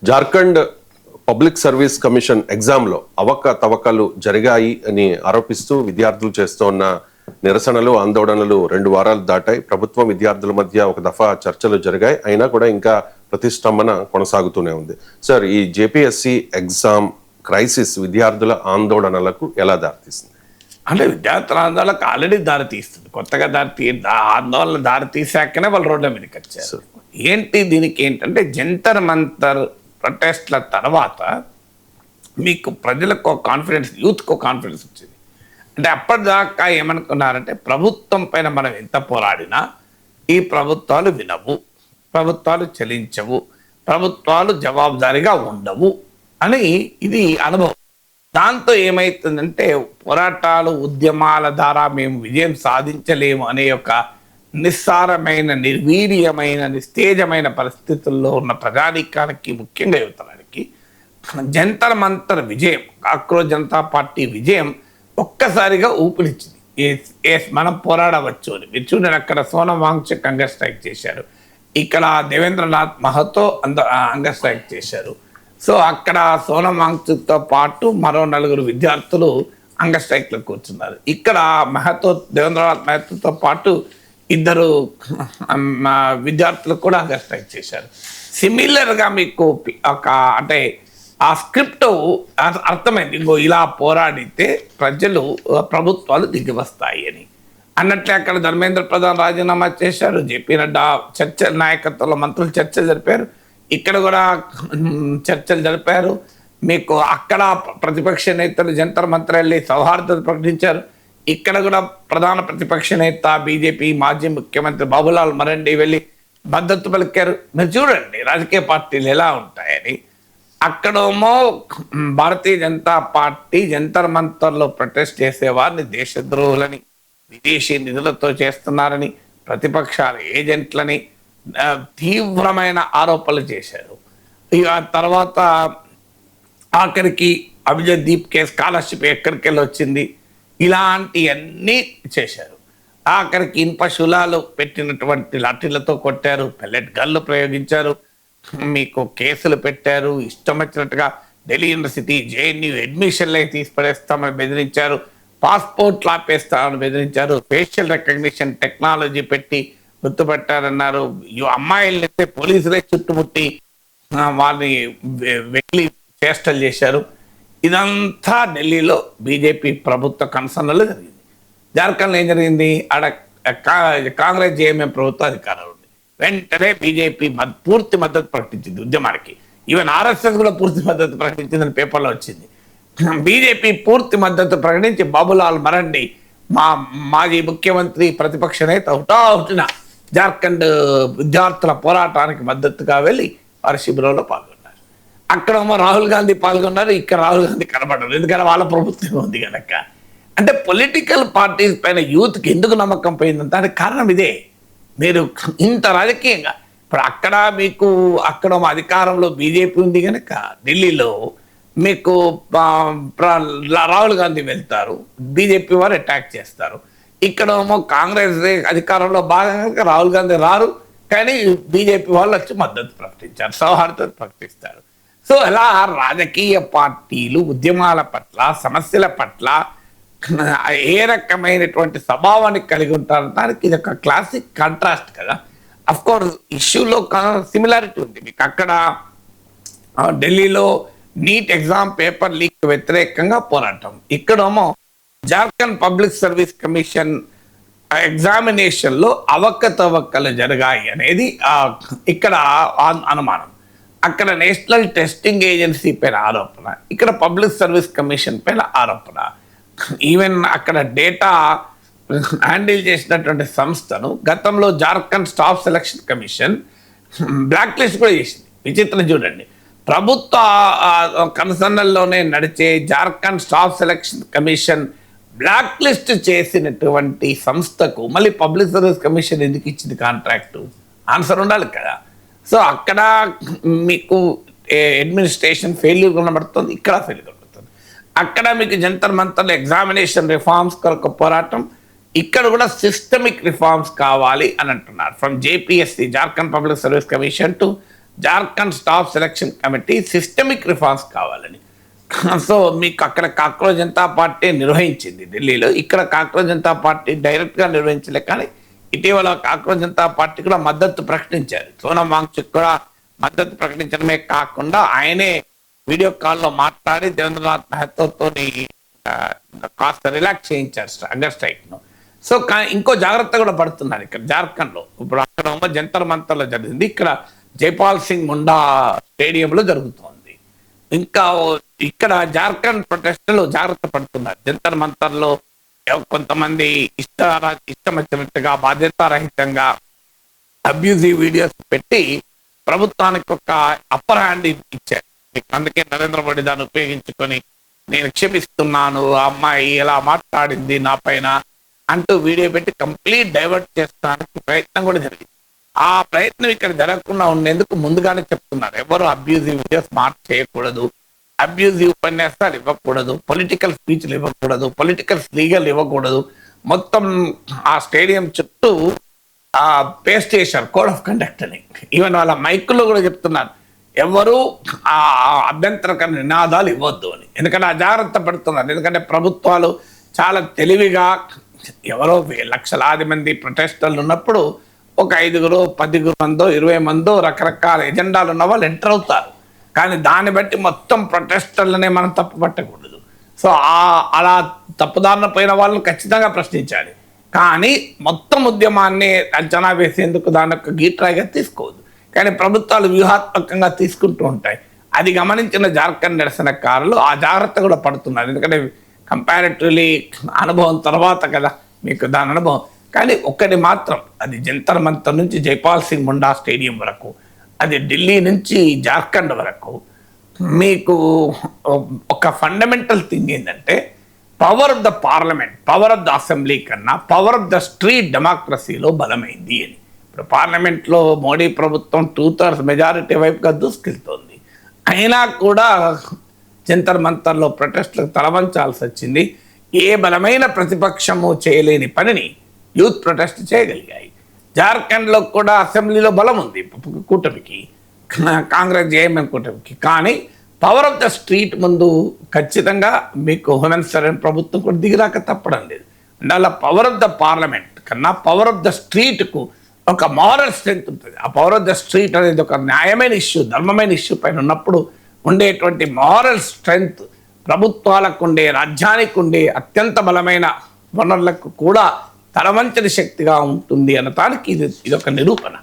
Jharkhand public service commission ఎగ్జామ్లో అవకతవకలు జరిగాయి అని ఆరోపిస్తూ విద్యార్థులు చేస్తున్న నిరసనలు ఆందోళనలు 2 వారాలు దాటాయి. ప్రభుత్వం విద్యార్థుల మధ్య ఒక దఫా చర్చలు జరిగాయి, అయినా కూడా ఇంకా ప్రతిష్టంభన కొనసాగుతూనే ఉంది. సార్, ఈ జేపీఎస్సీ ఎగ్జామ్ క్రైసిస్ విద్యార్థుల ఆందోళనలకు ఎలా దారితీస్తుంది? అంటే విద్యార్థుల ఆందోళనకు ఆల్రెడీ దారితీస్తుంది. కొత్తగా ఆందోళన దారితీసాకనే వాళ్ళు రోడ్ల మీదకి వచ్చారు. ఏంటి దీనికి ఏంటంటే జంతర్ మంతర్ ప్రొటెస్ట్ల తర్వాత మీకు ప్రజలకు కాన్ఫిడెన్స్, యూత్కు కాన్ఫిడెన్స్ వచ్చింది. అంటే అప్పటిదాకా ఏమనుకున్నారంటే ప్రభుత్వం పైన మనం ఎంత పోరాడినా ఈ ప్రభుత్వాలు వినవు, ప్రభుత్వాలు చలించవు, ప్రభుత్వాలు జవాబుదారీగా ఉండవు అని ఇది అనుభవం. దాంతో ఏమవుతుందంటే పోరాటాలు, ఉద్యమాల ద్వారా మేము విజయం సాధించలేము అనే ఒక నిస్సారమైన, నిర్వీర్యమైన, నిస్తేజమైన పరిస్థితుల్లో ఉన్న ప్రజానీకానికి, ముఖ్యంగా యువతరానికి జంతర్ మంతర్ విజయం, కాక్రోజ్ జనతా పార్టీ విజయం ఒక్కసారిగా ఊపిరిచ్చింది. మనం పోరాడవచ్చు అని. మీరు చూడండి, అక్కడ సోనం వాంగ్చుక్ హంగర్ స్ట్రైక్ చేశారు, ఇక్కడ దేవేంద్రనాథ్ మహతో హంగర్ స్ట్రైక్ చేశారు. సో అక్కడ సోనం వాంగ్చుక్తో పాటు మరో 4 విద్యార్థులు హంగర్ స్ట్రైక్లో కూర్చున్నారు. ఇక్కడ దేవేంద్రనాథ్ మహతోతో పాటు 2 విద్యార్థులు కూడా హంగర్ స్ట్రైక్ చేశారు. సిమిలర్గా మీకు ఒక అంటే ఆ స్క్రిప్ట్ అర్థమైంది, ఇంకో ఇలా పోరాడితే ప్రభుత్వాలు దిగి వస్తాయి అని. అన్నట్లే అక్కడ ధర్మేంద్ర ప్రధాన్ రాజీనామా చేశారు, జేపీ నడ్డా చర్చ నాయకత్వంలో మంత్రులు చర్చలు జరిపారు, ఇక్కడ కూడా చర్చలు జరిపారు. మీకు అక్కడ ప్రతిపక్ష నేతలు జంతర్ మంతర్ వెళ్ళి సౌహార్దత ప్రకటించారు, ఇక్కడ కూడా ప్రధాన ప్రతిపక్ష నేత బీజేపీ మాజీ ముఖ్యమంత్రి బాబులాల్ మరండి వెళ్ళి మద్దతు పలికారు. మీరు చూడండి రాజకీయ పార్టీలు ఎలా ఉంటాయని. అక్కడేమో భారతీయ జనతా పార్టీ జంతర్ మంతర్లో ప్రొటెస్ట్ చేసేవారిని దేశద్రోహులని, విదేశీ నిధులతో చేస్తున్నారని, ప్రతిపక్షాల ఏజెంట్లని తీవ్రమైన ఆరోపణలు చేశారు. ఇక తర్వాత ఆఖరికి అభిజిత్ దీప్కే స్కాలర్షిప్ ఎక్కడికి వెళ్ళి వచ్చింది, ఇలాంటివన్నీ చేశారు. ఆఖరికి ఇనుప శూలాలు పెట్టినటువంటి లాఠీలతో కొట్టారు, పెల్లెట్ గన్లు ప్రయోగించారు, మీకు కేసులు పెట్టారు, ఇష్టం వచ్చినట్టుగా ఢిల్లీ యూనివర్సిటీ జేఎన్యూ అడ్మిషన్లే తీసిపడేస్తామని బెదిరించారు, పాస్పోర్ట్లు ఆపేస్తామని బెదిరించారు, ఫేషియల్ రికగ్నిషన్ టెక్నాలజీ పెట్టి గుర్తుపెట్టారన్నారు. అమ్మాయిలైతే పోలీసులే చుట్టుముట్టి వాళ్ళని వెళ్ళి చేష్టలు చేశారు. ఇదంతా ఢిల్లీలో బీజేపీ ప్రభుత్వ కన్సర్న్లో జరిగింది. జార్ఖండ్లో ఏం జరిగింది, ఆడ కాంగ్రెస్ జేఎంఎం ప్రభుత్వ అధికారాలు ఉంది. వెంటనే బీజేపీ పూర్తి మద్దతు ప్రకటించింది ఉద్యమానికి. ఈవెన్ ఆర్ఎస్ఎస్ కూడా పూర్తి మద్దతు ప్రకటించిందని పేపర్లో వచ్చింది. బీజేపీ పూర్తి మద్దతు ప్రకటించి బాబులాల్ మరండి మాజీ ముఖ్యమంత్రి ప్రతిపక్ష నేత హుటాహుటిన జార్ఖండ్ విద్యార్థుల పోరాటానికి మద్దతుగా వెళ్ళి వారి శిబిరంలో పాల్గొన్నారు. అక్కడేమో రాహుల్ గాంధీ పాల్గొన్నారు, ఇక్కడ రాహుల్ గాంధీ కనబడరు, ఎందుకంటే వాళ్ళ ప్రభుత్వం ఉంది కనుక. అంటే పొలిటికల్ పార్టీస్ పైన యూత్కి ఎందుకు నమ్మకం పోయిందంటే దానికి కారణం ఇదే. మీరు ఇంత రాజకీయంగా ఇప్పుడు అక్కడ మీకు అక్కడ అధికారంలో బీజేపీ ఉంది కనుక ఢిల్లీలో మీకు రాహుల్ గాంధీ వెళ్తారు, బీజేపీ వారు అటాక్ చేస్తారు. ఇక్కడేమో కాంగ్రెస్ అధికారంలో భాగంగా రాహుల్ గాంధీ రారు, కానీ బీజేపీ వాళ్ళు వచ్చి మద్దతు ప్రకటించారు, సౌహార్దత ప్రకటిస్తారు. సో ఇలా రాజకీయ పార్టీలు ఉద్యమాల పట్ల, సమస్యల పట్ల ఏ రకమైనటువంటి స్వభావాన్ని కలిగి ఉంటారు, దానికి ఇది ఒక క్లాసిక్ కాంట్రాస్ట్ కదా. అఫ్కోర్స్ ఇష్యూలో సిమిలారిటీ ఉంది మీకు. అక్కడ ఢిల్లీలో నీట్ ఎగ్జామ్ పేపర్ లీక్ వ్యతిరేకంగా పోరాటం, ఇక్కడేమో జార్ఖండ్ పబ్లిక్ సర్వీస్ కమిషన్ ఎగ్జామినేషన్లో అవకతవకలు జరిగాయి అనేది ఇక్కడ అనుమానం. అక్కడ నేషనల్ టెస్టింగ్ ఏజెన్సీ పైన ఆరోపణ, ఇక్కడ పబ్లిక్ సర్వీస్ కమిషన్ పైన ఆరోపణ. ఈవెన్ అక్కడ డేటా హ్యాండిల్ చేసినటువంటి సంస్థను గతంలో Jharkhand staff selection commission black list కూడా చేసింది. విచిత్రం చూడండి, ప్రభుత్వ కన్సర్న్లోనే నడిచే Jharkhand staff selection commission black list చేసినటువంటి సంస్థకు మళ్ళీ పబ్లిక్ సర్వీస్ కమిషన్ ఎందుకు ఇచ్చింది కాంట్రాక్టు? ఆన్సర్ ఉండాలి కదా. సో అక్కడ మీకు అడ్మినిస్ట్రేషన్ ఫెయిల్యూర్ కనబడుతుంది, ఇక్కడ ఫెయిల్యూర్ కనబడుతుంది. అక్కడ మీకు జంతర్ మంతర్లో ఎగ్జామినేషన్ రిఫార్మ్స్ కొరకు పోరాటం, ఇక్కడ కూడా సిస్టమిక్ రిఫార్మ్స్ కావాలి అని అంటున్నారు. From JPSC, Jharkhand public service commission, to Jharkhand staff selection committee systemic reforms కావాలని. సో మీకు అక్కడ కాక్రోజ్ జనతా పార్టీ నిర్వహించింది ఢిల్లీలో, ఇక్కడ కాక్రోజ్ జనతా పార్టీ డైరెక్ట్గా నిర్వహించలే, కానీ ఇటీవల కాక్రోజ్ జనతా పార్టీ కూడా మద్దతు ప్రకటించారు. సోనం వాంగ్చుక్ కూడా మద్దతు ప్రకటించడమే కాకుండా ఆయనే వీడియో కాల్లో మాట్లాడి దేవేంద్రనాథ్ మెహతాతో కాస్త రిలాక్స్ చేయించారు హంగర్ స్ట్రైక్ను. సో ఇంకో జాగ్రత్త కూడా పడుతున్నారు ఇక్కడ జార్ఖండ్లో. ఇప్పుడు అక్కడ జంతర్ మంతర్లో జరిగింది, ఇక్కడ జైపాల్ సింగ్ ముండా స్టేడియంలో జరుగుతోంది. ఇంకా ఇక్కడ జార్ఖండ్ ప్రొటెస్టులు జాగ్రత్త పడుతున్నారు. జంతర్ మంతర్లో కొంతమంది ఇష్టం వచ్చినట్టుగా బాధ్యతారహితంగా అబ్యూజివ్ వీడియోస్ పెట్టి ప్రభుత్వానికి ఒక అప్పర్ హ్యాండ్ ఇచ్చారు. అందుకే నరేంద్ర మోడీ దాన్ని ఉపయోగించుకొని నేను క్షమిస్తున్నాను, ఆ అమ్మాయి ఎలా మాట్లాడింది నా పైన అంటూ వీడియో పెట్టి కంప్లీట్ డైవర్ట్ చేస్తానికి ప్రయత్నం కూడా జరిగింది. ఆ ప్రయత్నం ఇక్కడ జరగకుండా ఉండేందుకు ముందుగానే చెప్తున్నారు, ఎవరు అబ్యూజివ్ వీడియోస్ చేయకూడదు, అబ్యూజివ్ ఉపన్యాసాలు ఇవ్వకూడదు, పొలిటికల్ స్పీచ్లు ఇవ్వకూడదు, పొలిటికల్ లీగల్ ఇవ్వకూడదు. మొత్తం ఆ స్టేడియం చుట్టూ పేస్ట్ చేశారు కోడ్ ఆఫ్ కండక్ట్ అని. ఈవెన్ వాళ్ళ మైకుల్లో కూడా చెప్తున్నారు ఎవరు ఆ అభ్యంతరకర నినాదాలు ఇవ్వద్దు అని. ఎందుకంటే ఆ జాగ్రత్త పడుతున్నారు. ఎందుకంటే ప్రభుత్వాలు చాలా తెలివిగా ఎవరో లక్షలాది మంది ప్రొటెస్టర్లు ఉన్నప్పుడు ఒక 5, 10 మందో 20 మందో రకరకాల ఎజెండాలు ఉన్న వాళ్ళు ఎంటర్ అవుతారు. కానీ దాన్ని బట్టి మొత్తం ప్రొటెస్టర్లనే మనం తప్పు పట్టకూడదు. సో అలా తప్పుదారిన పోయిన వాళ్ళని ఖచ్చితంగా ప్రశ్నించాలి. కానీ మొత్తం ఉద్యమాన్ని అంచనా వేసేందుకు దాని యొక్క గీట్రాయిగా తీసుకోవద్దు. కానీ ప్రభుత్వాలు వ్యూహాత్మకంగా తీసుకుంటూ ఉంటాయి. అది గమనించిన జార్ఖండ్ నిరసనకారులు ఆ జాగ్రత్త కూడా పడుతున్నారు. ఎందుకంటే కంపారిటివ్లీ అనుభవం తర్వాత కదా మీకు దాని అనుభవం. కానీ ఒక్కటి మాత్రం, అది జంతర్ మంతర్ నుంచి జైపాల్ సింగ్ ముండా స్టేడియం వరకు, అది ఢిల్లీ నుంచి జార్ఖండ్ వరకు మీకు ఒక ఫండమెంటల్ థింగ్ ఏంటంటే power of the parliament, power of the assembly కన్నా పవర్ ఆఫ్ ద స్ట్రీట్ డెమోక్రసీలో బలమైంది అని. ఇప్పుడు పార్లమెంట్లో మోడీ ప్రభుత్వం 2/3 మెజారిటీ వైపుగా దూసుకెళ్తోంది. అయినా కూడా జంతర్ మంతర్లో ప్రొటెస్టులకు తలవంచాల్సి వచ్చింది. ఏ బలమైన ప్రతిపక్షము చేయలేని పనిని యూత్ ప్రొటెస్ట్ చేయగలిగాయి. జార్ఖండ్లో కూడా అసెంబ్లీలో బలం ఉంది కూటమికి, కాంగ్రెస్ జేఎంఎం కూటమికి. కానీ పవర్ ఆఫ్ ద స్ట్రీట్ ముందు ఖచ్చితంగా మీకు హేమంత్ సోరెన్ ప్రభుత్వం కూడా దిగిరాక తప్పడం లేదు. అందువల్ల పవర్ ఆఫ్ ద పార్లమెంట్ కన్నా పవర్ ఆఫ్ ద స్ట్రీట్కు ఒక మారల్ స్ట్రెంగ్త్ ఉంటుంది. ఆ పవర్ ఆఫ్ ద స్ట్రీట్ అనేది ఒక న్యాయమైన ఇష్యూ, ధర్మమైన ఇష్యూ పైన ఉన్నప్పుడు ఉండేటువంటి మారల్ స్ట్రెంగ్త్ ప్రభుత్వాలకు ఉండే, రాజ్యానికి ఉండే అత్యంత బలమైన వనరులకు కూడా తలవంచని శక్తిగా ఉంటుంది అనటానికి ఇది ఒక నిరూపణ.